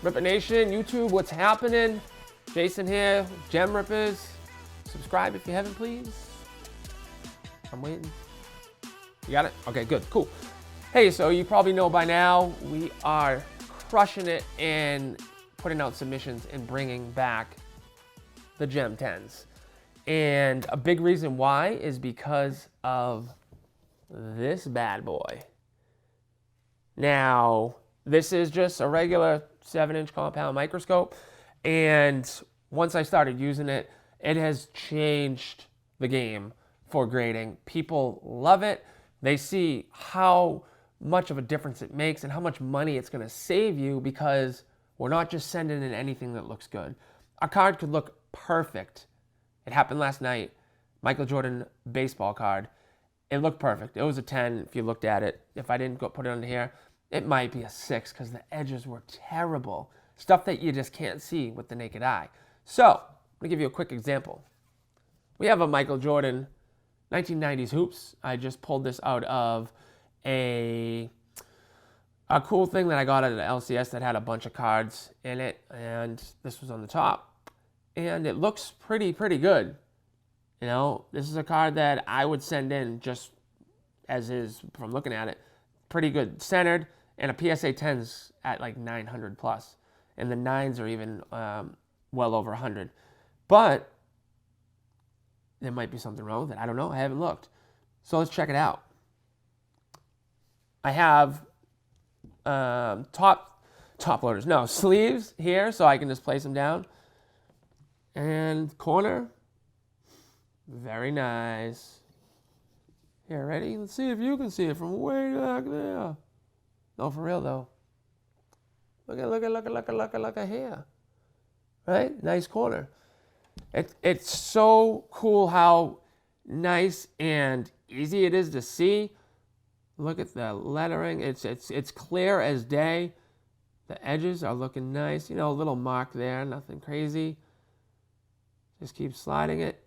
Rippah Nation, YouTube, what's happening? Jason here, Gem Rippers. Subscribe if you haven't, please. I'm waiting. You got it? Okay, good, cool. Hey, so you probably know by now, we are crushing it and putting out submissions and bringing back the Gem 10s. And a big reason why is because of this bad boy. Now, this is just a regular 7-inch compound microscope. And once I started using it, it has changed the game for grading. People love it. They see how much of a difference it makes and how much money it's going to save you, because we're not just sending in anything that looks good. A card could look perfect. It happened last night. Michael Jordan baseball card. It looked perfect. It was a 10 if you looked at it. If I didn't go put it under here, it might be a 6 because the edges were terrible. Stuff that you just can't see with the naked eye. So, I'm going to give you a quick example. We have a Michael Jordan 1990s hoops. I just pulled this out of a cool thing that I got at an LCS that had a bunch of cards in it, and this was on the top. And it looks pretty good. You know, this is a card that I would send in just as is from looking at it. Pretty good centered, and a PSA 10's at like 900 plus. And the 9s are even well over 100. But there might be something wrong with it. I don't know. I haven't looked. So let's check it out. I have top loaders. No, sleeves here, so I can just place them down. And corner, very nice. Here, ready? Let's see if you can see it from way back there. No, for real though. Look at here. Right? Nice corner. It's so cool how nice and easy it is to see. Look at the lettering. It's clear as day. The edges are looking nice. You know, a little mark there, nothing crazy. Just keep sliding it.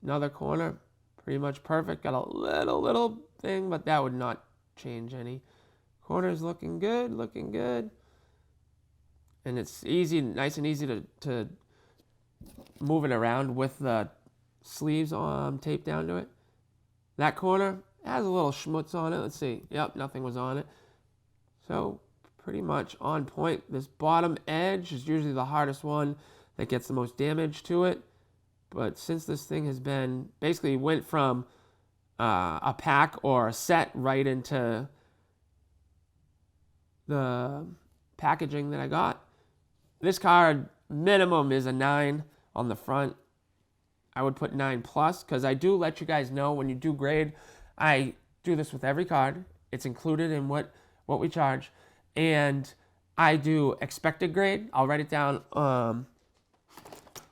Another corner, pretty much perfect. Got a little thing, but that would not change any. Corner's looking good, And it's easy, nice and easy to move it around with the sleeves taped down to it. That corner has a little schmutz on it. Let's see. Yep, nothing was on it. So pretty much on point. This bottom edge is usually the hardest one that gets the most damage to it. But since this thing has been, basically went from a pack or a set right into the packaging that I got. This card, minimum is a 9 on the front. I would put 9 plus, because I do let you guys know when you do grade. I do this with every card. It's included in what we charge. And I do expected grade. I'll write it down,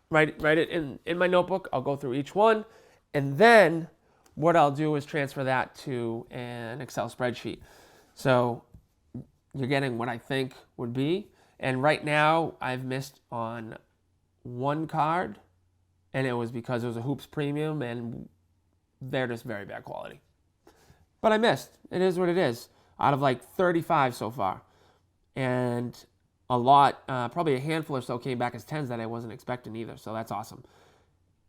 write it in my notebook. I'll go through each one. And then what I'll do is transfer that to an Excel spreadsheet. So you're getting what I think would be. And right now I've missed on one card, and it was because it was a Hoops Premium, and they're just very bad quality. But I missed. It is what it is. Out of like 35 so far. And a lot, probably a handful or so came back as 10s that I wasn't expecting either. So that's awesome.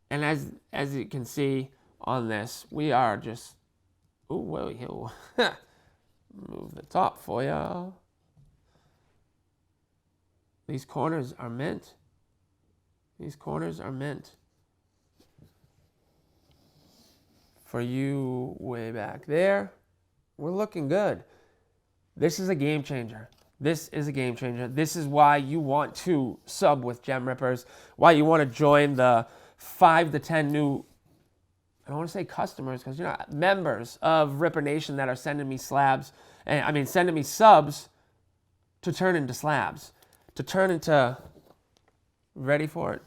And as you can see on this, we are just, move the top for y'all. These corners are mint. These corners are mint. For you way back there, we're looking good. This is a game changer. This is a game changer. This is why you want to sub with Gem Rippers, why you want to join the 5 to 10 new, I don't want to say customers, because you're not members of Rippah Nation that are sending me slabs, and sending me subs to turn into slabs, to turn into, ready for it?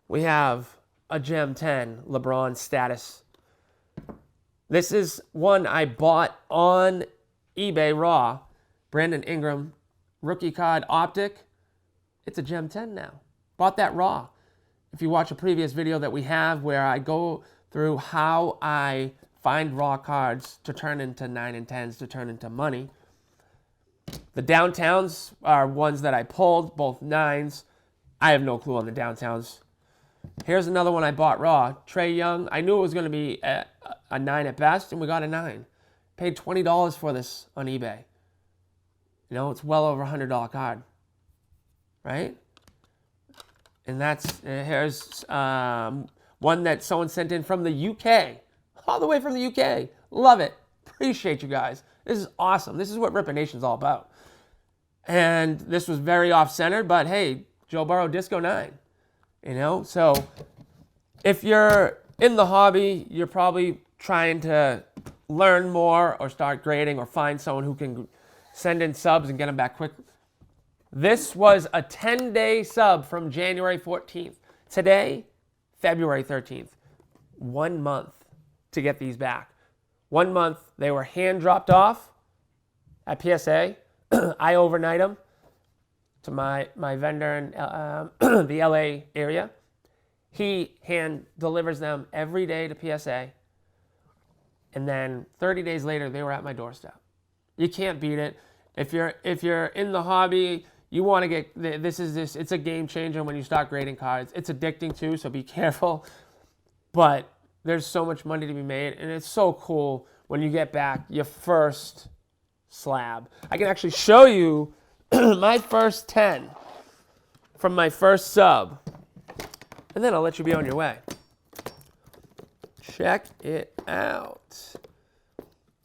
We have a Gem 10 LeBron status. This is one I bought on eBay raw. Brandon Ingram, rookie card, optic. It's a Gem 10 now. Bought that raw. If you watch a previous video that we have where I go through how I find raw cards to turn into 9 and 10s to turn into money, The downtowns are ones that I pulled, both 9s. I have no clue on the downtowns. Here's another one I bought raw. Trey Young. I knew it was going to be a 9 at best, and we got a 9. Paid $20 for this on eBay. You know, it's well over $100 card, right? And here's one that someone sent in from the UK, all the way from the UK. Love it. Appreciate you guys. This is awesome. This is what Rippah Nation is all about. And this was very off-centered, but hey, Joe Burrow Disco 9. You know, so if you're in the hobby, you're probably trying to learn more or start grading or find someone who can send in subs and get them back quickly. This was a 10-day sub from January 14th. Today, February 13th. 1 month to get these back. 1 month, they were hand dropped off at PSA. I overnight them to my vendor in the LA area. He hand delivers them every day to PSA. And then 30 days later, they were at my doorstep. You can't beat it. If you're in the hobby, you want to get, it's a game changer when you start grading cards. It's addicting too, so be careful. But there's so much money to be made, and it's so cool when you get back your first slab. I can actually show you my first 10 from my first sub, and then I'll let you be on your way. Check it out.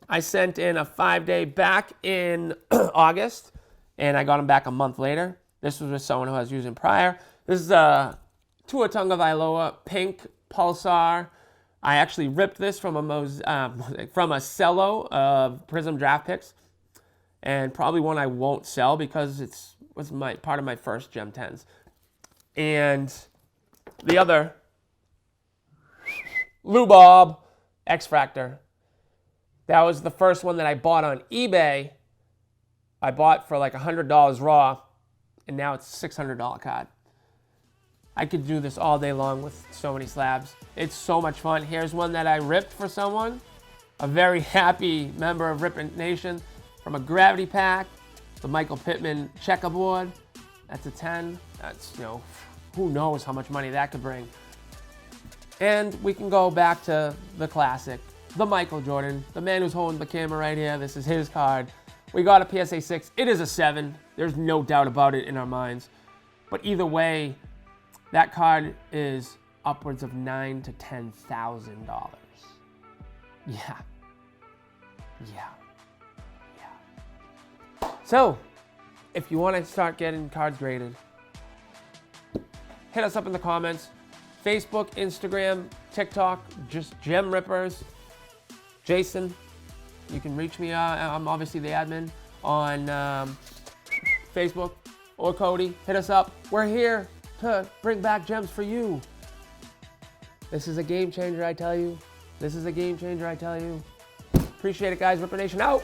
I sent in a 5-day back in August, and I got them back a month later. This was with someone who I was using prior. This is a Tuatunga Vailoa pink pulsar. I actually ripped this from a cello of Prism draft picks, and probably one I won't sell because was part of my first Gem 10s. And the other, Lou Bob X-Fractor. That was the first one that I bought on eBay. I bought for like $100 raw, and now it's a $600 card. I could do this all day long with so many slabs. It's so much fun. Here's one that I ripped for someone, a very happy member of Rippah Nation, from a Gravity pack, the Michael Pittman checkerboard. That's a 10. That's, you know, who knows how much money that could bring. And we can go back to the classic, the Michael Jordan, the man who's holding the camera right here. This is his card. We got a PSA 6. It is a 7. There's no doubt about it in our minds. But either way, that card is upwards of $9,000 to $10,000. Yeah. So, if you want to start getting cards graded, hit us up in the comments. Facebook, Instagram, TikTok, just Gem Rippers. Jason, you can reach me. I'm obviously the admin on Facebook, or Cody. Hit us up. We're here to bring back gems for you. This is a game changer, I tell you. This is a game changer, I tell you. Appreciate it, guys. Rippah Nation out.